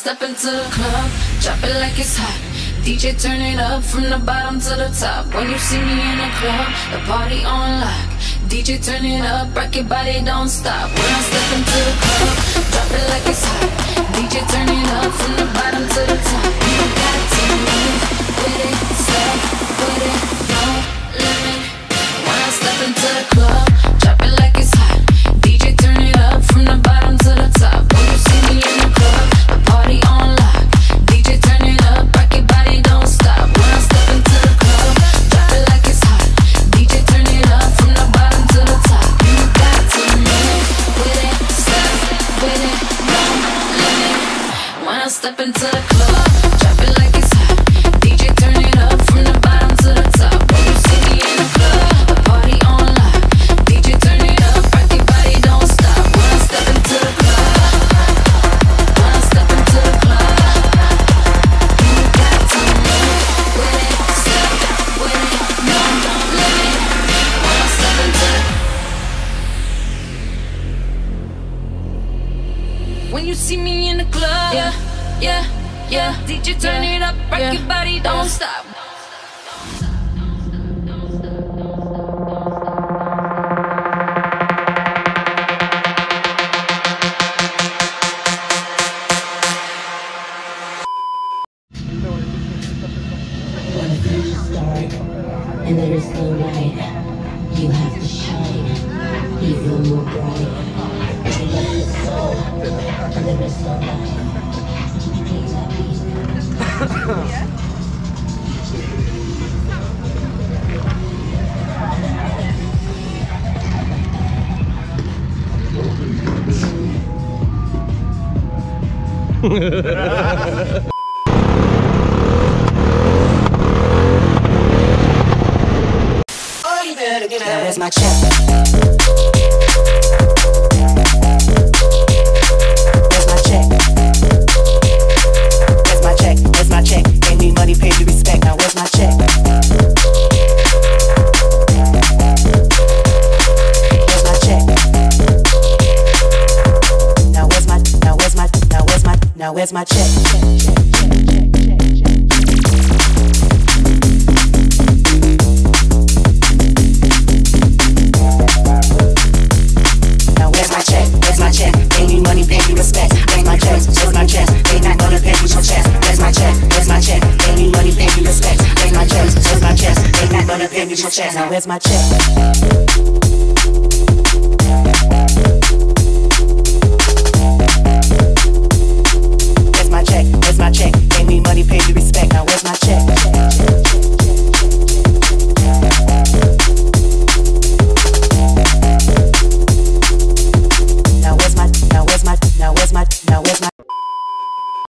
step into the club, drop it like it's hot. DJ turn it up from the bottom to the top. When you see me in the club, the party on lock. DJ turn it up, rock your body, don't stop. When I step into the club, drop it like it's hot. DJ turn it up from the bottom to the top. You got to move with it, step with it, no limit. When I step into the club, drop it like it's hot. DJ turn it up from the bottom to the top. When you see me in the club, the party on lock. DJ turn it up, rock your body, don't stop. When I step into the club, drop it like it's hot. DJ turn it up from the bottom to the top. You got to move with it, step with it, no limit. When I step into the club, drop it like it's hot. DJ turn it up from the bottom to the top. When you see me in the club, the party on lock. DJ turn it up, rock your body, don't stop. When I step into the club, when I step into the club, you got to move with it, step with it, no limit. When I step into the when you see me in the club, yeah, yeah, yeah. DJ turn it up, rock your body, don't stop. When the future starts and there is no light, you have to shine even more bright. And there is soul and there is no light. Please have peace. Now where's my check? Where's my check? Where's my check? Where's my check? Gave me money, paid me respect. Now where's my check? Where's my check? Now where's my check? Now where's my check?